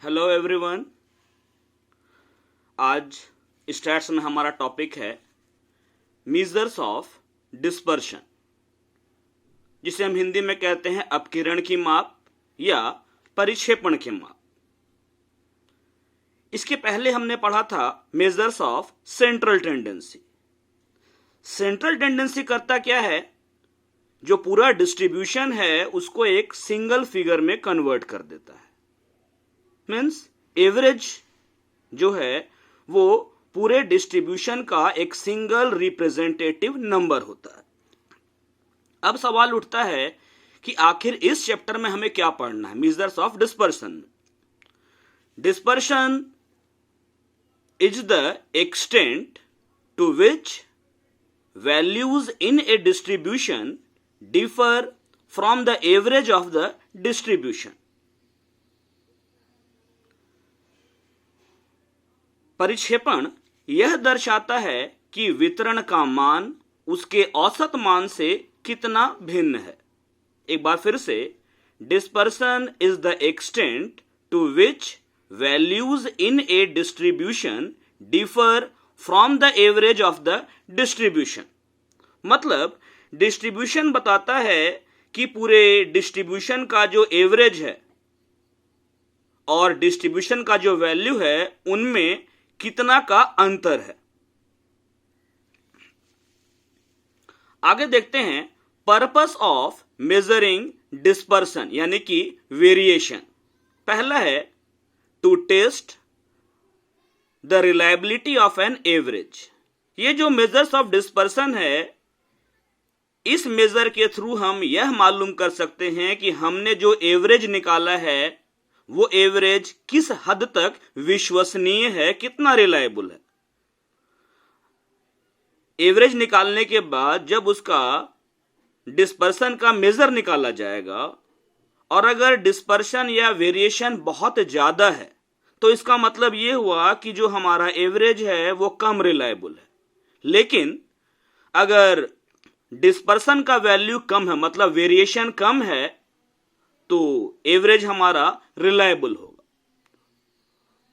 Hello everyone. आज stats में हमारा टॉपिक है मेजर्स ऑफ डिस्पर्शन, जिसे हम हिंदी में कहते हैं अपकिरण की माप या परिक्षेपण की माप। इसके पहले हमने पढ़ा था measures of central tendency. Central tendency करता क्या है? जो पूरा डिस्ट्रीब्यूशन है उसको एक सिंगल फिगर में कन्वर्ट कर देता है। मीन्स एवरेज जो है वो पूरे डिस्ट्रीब्यूशन का एक सिंगल रिप्रेजेंटेटिव नंबर होता है। अब सवाल उठता है कि आखिर इस चैप्टर में हमें क्या पढ़ना है measures of dispersion. Dispersion is the extent to which values in a distribution differ from the average of the distribution. परिक्षेपण यह दर्शाता है कि वितरण का मान उसके औसत मान से कितना भिन्न है। एक बार फिर से, dispersion is the extent to which values in a distribution differ from the average of the distribution. मतलब डिस्ट्रीब्यूशन बताता है कि पूरे डिस्ट्रीब्यूशन का जो एवरेज है और डिस्ट्रीब्यूशन का जो वैल्यू है उनमें कितना का अंतर है। आगे देखते हैं पर्पस ऑफ मेजरिंग डिस्पर्सन यानी कि वेरिएशन। पहला है to test the reliability of an average. ये जो मेजर्स ऑफ डिस्पर्सन है, इस मेजर के थ्रू हम यह मालूम कर सकते हैं कि हमने जो एवरेज निकाला है वो एवरेज किस हद तक विश्वसनीय है, कितना रिलायबल है। एवरेज निकालने के बाद जब उसका डिस्पर्सन का मेजर निकाला जाएगा और अगर डिस्पर्शन या वेरिएशन बहुत ज्यादा है तो इसका मतलब यह हुआ कि जो हमारा एवरेज है वो कम रिलायबल है। लेकिन अगर डिस्पर्सन का वैल्यू कम है, मतलब वेरिएशन कम है, तो एवरेज हमारा रिलायबल होगा।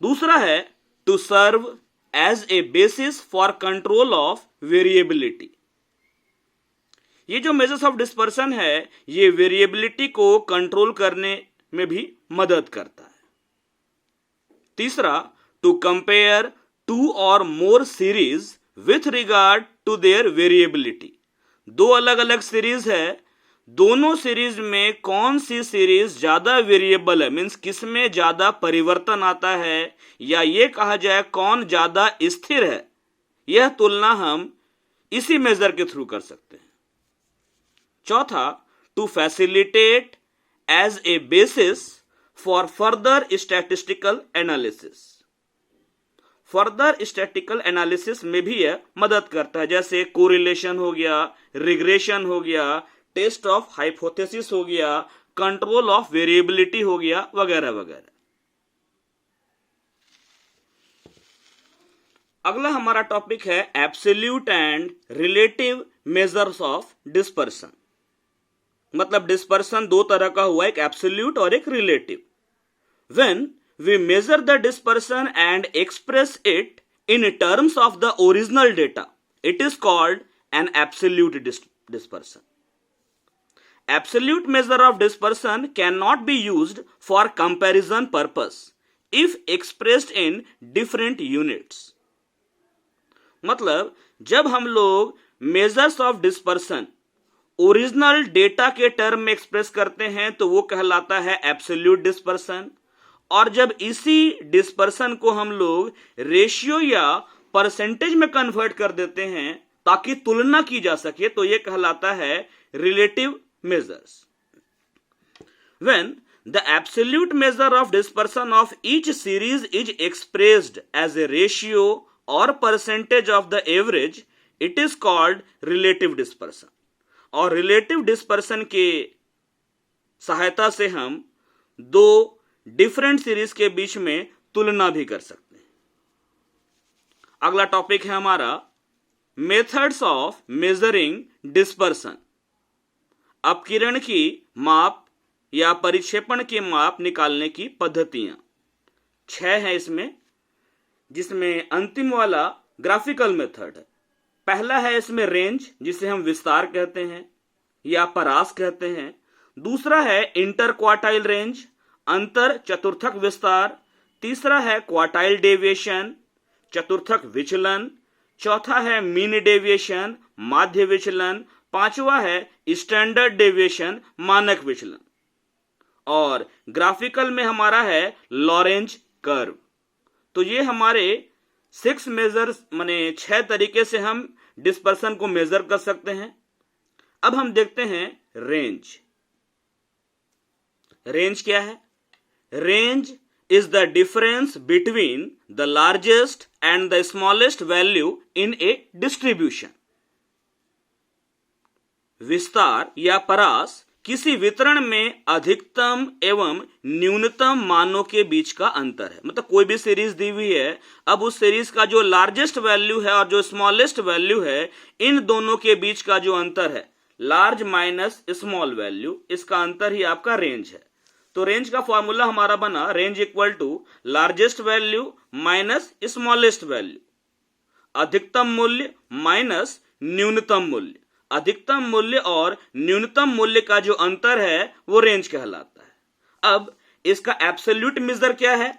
दूसरा है to serve as a basis for control of variability. ये जो मेजर्स ऑफ डिस्पर्सन है ये वेरिएबिलिटी को कंट्रोल करने में भी मदद करता है। तीसरा टू कंपेयर टू और more series with regard to their variability. दो अलग अलग सीरीज है, दोनों सीरीज में कौन सी सीरीज ज्यादा वेरिएबल है, मीन्स किसमें ज्यादा परिवर्तन आता है, या ये कहा जाए कौन ज्यादा स्थिर है, यह तुलना हम इसी मेजर के थ्रू कर सकते हैं। चौथा to facilitate as a basis for further statistical analysis. Further statistical analysis में भी यह मदद करता है, जैसे कोरिलेशन हो गया, रिग्रेशन हो गया, टेस्ट ऑफ हाइपोथेसिस हो गया, कंट्रोल ऑफ वेरिएबिलिटी हो गया, वगैरह वगैरह। अगला हमारा टॉपिक है absolute and relative measures of dispersion. मतलब डिस्पर्सन दो तरह का हुआ, एक एब्सोल्यूट और एक relative. When we measure the dispersion and express it in terms of the original data, it is called an absolute dispersion. Absolute measure of dispersion cannot be used for comparison purpose if expressed in different units. मतलब जब हम लोग measures of dispersion original data के term में express करते हैं तो वो कहलाता है एब्सोल्यूट डिस्पर्सन, और जब इसी डिस्पर्सन को हम लोग रेशियो या परसेंटेज में कन्वर्ट कर देते हैं ताकि तुलना की जा सके तो ये कहलाता है relative measures. When the absolute measure of dispersion of each series is expressed as a ratio or percentage of the average, it is called relative dispersion. और relative dispersion के सहायता से हम दो different series के बीच में तुलना भी कर सकते हैं। अगला टॉपिक है हमारा methods of measuring dispersion। अपकिरण की माप या परिक्षेपण की माप निकालने की पद्धतियां। 6 है इसमें, जिसमें अंतिम वाला ग्राफिकल मेथड है। पहला है इसमें रेंज, जिसे हम विस्तार कहते हैं या परास कहते हैं। दूसरा है इंटर क्वार्टाइल रेंज, अंतर चतुर्थक विस्तार। तीसरा है क्वार्टाइल डेविएशन, चतुर्थक विचलन। चौथा है मीन डेविएशन, माध्य विचलन। पांचवा है स्टैंडर्ड डेविएशन, मानक विचलन। और ग्राफिकल में हमारा है लॉरेंज कर्व। तो ये हमारे 6 मेजर माने 6 तरीके से हम डिस्पर्सन को मेजर कर सकते हैं। अब हम देखते हैं रेंज। रेंज क्या है? Range is the difference between the largest and the smallest value in a distribution. विस्तार या परास किसी वितरण में अधिकतम एवं न्यूनतम मानों के बीच का अंतर है। मतलब कोई भी सीरीज दी हुई है, अब उस सीरीज का जो लार्जेस्ट वैल्यू है और जो स्मॉलेस्ट वैल्यू है, इन दोनों के बीच का जो अंतर है, लार्ज माइनस स्मॉल वैल्यू, इसका अंतर ही आपका रेंज है। तो रेंज का फॉर्मूला हमारा बना range equal to largest value minus smallest value, अधिकतम मूल्य माइनस न्यूनतम मूल्य। अधिकतम मूल्य और न्यूनतम मूल्य का जो अंतर है वो रेंज कहलाता है। अब इसका एब्सोल्यूट मेजर क्या है?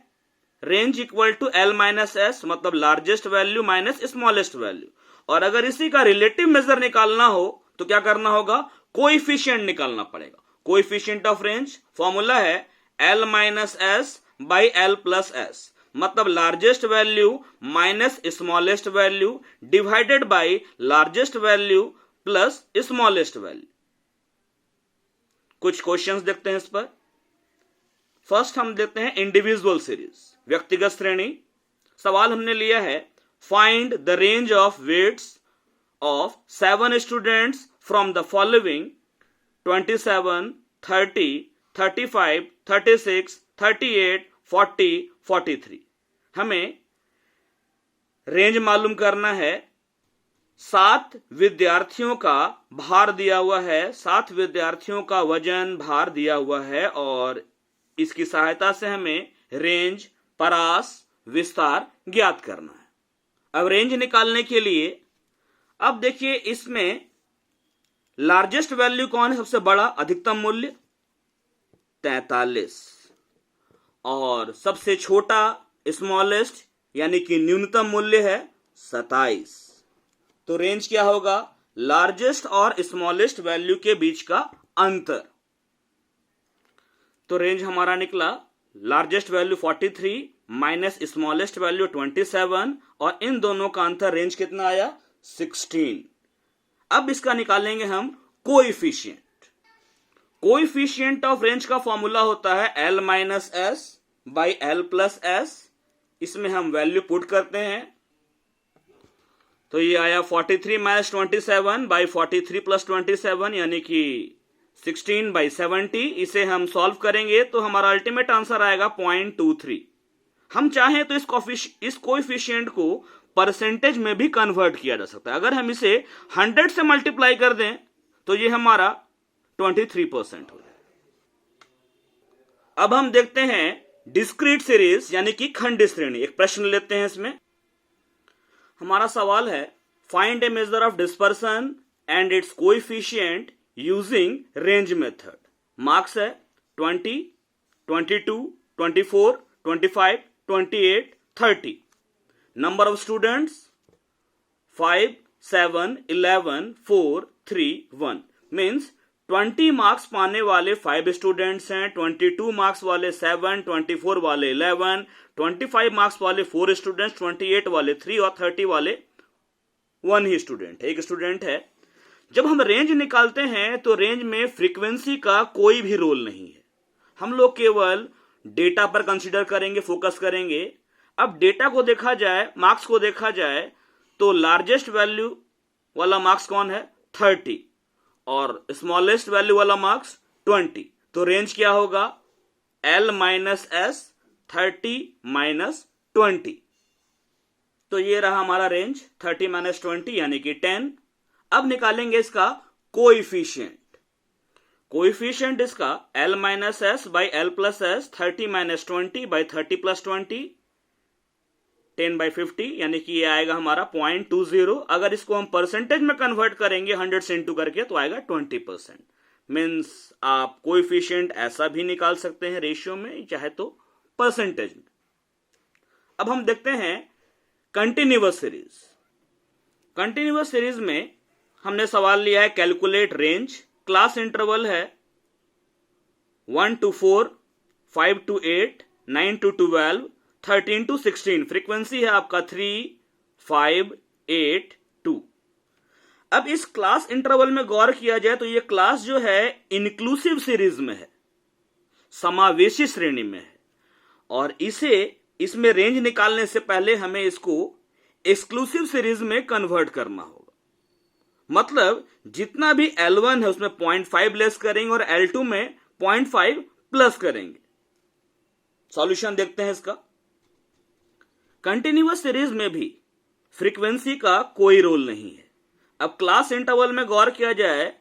Range equal to L minus S, मतलब largest value minus smallest value. और अगर इसी का रिलेटिव मेजर निकालना हो तो क्या करना होगा? कोएफिशिएंट निकालना पड़ेगा। कोएफिशिएंट ऑफ रेंज फॉर्मूला है L minus S by L plus S, मतलब largest value minus smallest value divided by largest value plus smallest value. कुछ क्वेश्चंस देखते हैं इस पर। फर्स्ट हम देखते हैं इंडिविजुअल सीरीज, व्यक्तिगत श्रेणी। सवाल हमने लिया है find the range of weights of 7 students from the following 27, 30, 35, 36, 38, 40, 43। हमें रेंज मालूम करना है। 7 विद्यार्थियों का भार दिया हुआ है, 7 विद्यार्थियों का वजन भार दिया हुआ है, और इसकी सहायता से हमें रेंज, परास, विस्तार ज्ञात करना है। अब रेंज निकालने के लिए अब देखिए इसमें लार्जेस्ट वैल्यू कौन है? सबसे बड़ा अधिकतम मूल्य 43, और सबसे छोटा स्मॉलेस्ट यानी कि न्यूनतम मूल्य है 27। तो रेंज क्या होगा? लार्जेस्ट और स्मॉलेस्ट वैल्यू के बीच का अंतर। तो रेंज हमारा निकला largest value 43 minus smallest value 27, और इन दोनों का अंतर रेंज कितना आया? 16। अब इसका निकालेंगे हम कोएफिशिएंट। कोएफिशिएंट ऑफ रेंज का फॉर्मूला होता है L minus S by L plus S. इसमें हम वैल्यू पुट करते हैं, तो ये आया 43 माइनस 27 बाई 43 प्लस 27 यानी कि 16 बाई 70। इसे हम सॉल्व करेंगे तो हमारा अल्टीमेट आंसर आएगा 0.23। हम चाहें तो इस कोएफिशिएंट को परसेंटेज में भी कन्वर्ट किया जा सकता है। अगर हम इसे 100 से मल्टीप्लाई कर दें तो ये हमारा 23% हो जाए। अब हम देखते हैं डिस्क्रीट सीरीज यानी कि खंड श्रेणी। एक प्रश्न लेते हैं। इसमें हमारा सवाल है find A measure of dispersion and it's coefficient using range method. Marks है 20, 22, 24, 25, 28, 30। Number of students 5, 7, 11, 4, 3, 1। Means 20 marks पाने वाले 5 स्टूडेंट्स हैं, 22 मार्क्स वाले 7, 24 वाले 11, 25 मार्क्स वाले 4 स्टूडेंट्स, 28 वाले 3 और 30 वाले 1 ही स्टूडेंट है, एक स्टूडेंट है। जब हम रेंज निकालते हैं तो रेंज में फ्रीक्वेंसी का कोई भी रोल नहीं है। हम लोग केवल डेटा पर कंसीडर करेंगे, फोकस करेंगे। अब डेटा को देखा जाए, मार्क्स को देखा जाए तो लार्जेस्ट वैल्यू वाला मार्क्स कौन है? 30, और स्मॉलेस्ट वैल्यू वाला मार्क्स 20। तो रेंज क्या होगा? L minus S 30 minus 20। तो ये रहा हमारा रेंज 30 माइनस 20 यानी कि 10। अब निकालेंगे इसका कोएफिशिएंट। कोएफिशिएंट इसका L minus S by L plus S, 30 minus 20 by 30 plus 20, 10 by 50, यानी कि ये आएगा हमारा 0.20। अगर इसको हम परसेंटेज में कन्वर्ट करेंगे 100 से इंटू करके तो आएगा 20%। मीन्स आप कोएफिशिएंट ऐसा भी निकाल सकते हैं रेशियो में, चाहे तो परसेंटेज में। अब हम देखते हैं कंटिन्यूअस सीरीज। कंटिन्यूअस सीरीज में हमने सवाल लिया है कैलकुलेट रेंज। क्लास इंटरवल है 1 to 4, 5 to 8, 9 to 12, 13 to 16। Frequency है आपका 3, 5, 8, 2। अब इस क्लास इंटरवल में गौर किया जाए तो ये क्लास जो है इंक्लूसिव सीरीज में है, समावेशी श्रेणी में है, और इसमें रेंज निकालने से पहले हमें इसको एक्सक्लूसिव सीरीज में कन्वर्ट करना होगा। मतलब जितना भी L1 है उसमें 0.5 लेस करेंगे और L2 में 0.5 प्लस करेंगे। सॉल्यूशन देखते हैं इसका। कंटिन्यूअस सीरीज में भी फ्रीक्वेंसी का कोई रोल नहीं है। अब क्लास इंटरवल में गौर किया जाए,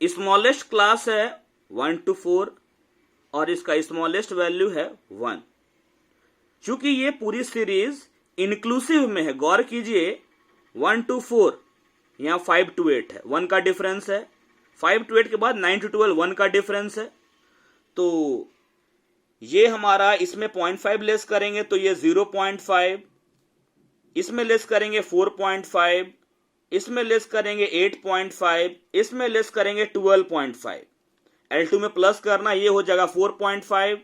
स्मॉलेस्ट क्लास है 1 to 4 और इसका स्मॉलेस्ट वैल्यू है 1। चूंकि ये पूरी सीरीज इंक्लूसिव में है, गौर कीजिए 1 to 4, यहां 5 to 8 है, 1 का डिफरेंस है। 5 to 8 के बाद 9 to 12 1 का डिफरेंस है। तो ये हमारा इसमें 0.5 लेस करेंगे तो ये 0.5, इसमें लेस करेंगे 4.5, इसमें लेस करेंगे 8.5, इसमें लेस करेंगे 12.5। L2 में प्लस करना, ये हो जाएगा 4.5,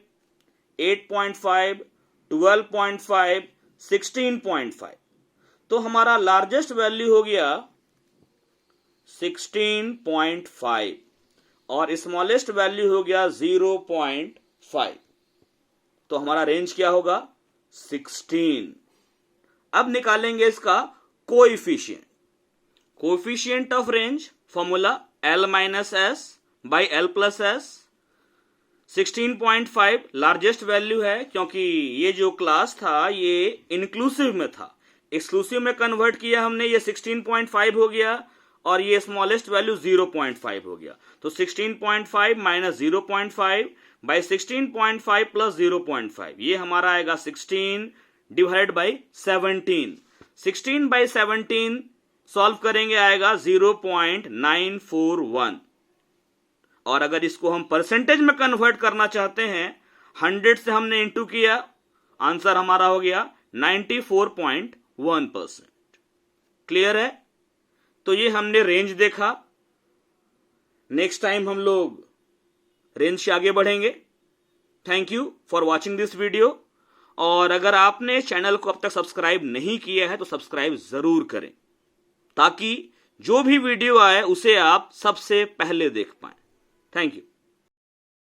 8.5, 12.5, 16.5। तो हमारा लार्जेस्ट वैल्यू हो गया 16.5 और स्मॉलेस्ट वैल्यू हो गया 0.5। तो हमारा रेंज क्या होगा 16। अब निकालेंगे इसका coefficient. Coefficient of range formula L minus S by L plus S. 16.5 largest value है क्योंकि ये जो क्लास था ये इंक्लूसिव में था, एक्सक्लूसिव में कन्वर्ट किया हमने, ये 16.5 हो गया और ये स्मॉलेस्ट वैल्यू 0.5 हो गया। तो 16.5 माइनस 0.5 बाई 16.5 प्लस 0.5, ये हमारा आएगा 16 डिवाइड बाई 17। 16 बाई 17 सॉल्व करेंगे आएगा 0.941। और अगर इसको हम परसेंटेज में कन्वर्ट करना चाहते हैं, 100 से हमने इंटू किया, आंसर हमारा हो गया 94.1%। क्लियर है? तो ये हमने रेंज देखा। नेक्स्ट टाइम हम लोग रेंज से आगे बढ़ेंगे। Thank you for watching this video. और अगर आपने चैनल को अब तक सब्सक्राइब नहीं किया है तो सब्सक्राइब जरूर करें, ताकि जो भी वीडियो आए उसे आप सबसे पहले देख पाएं। Thank you.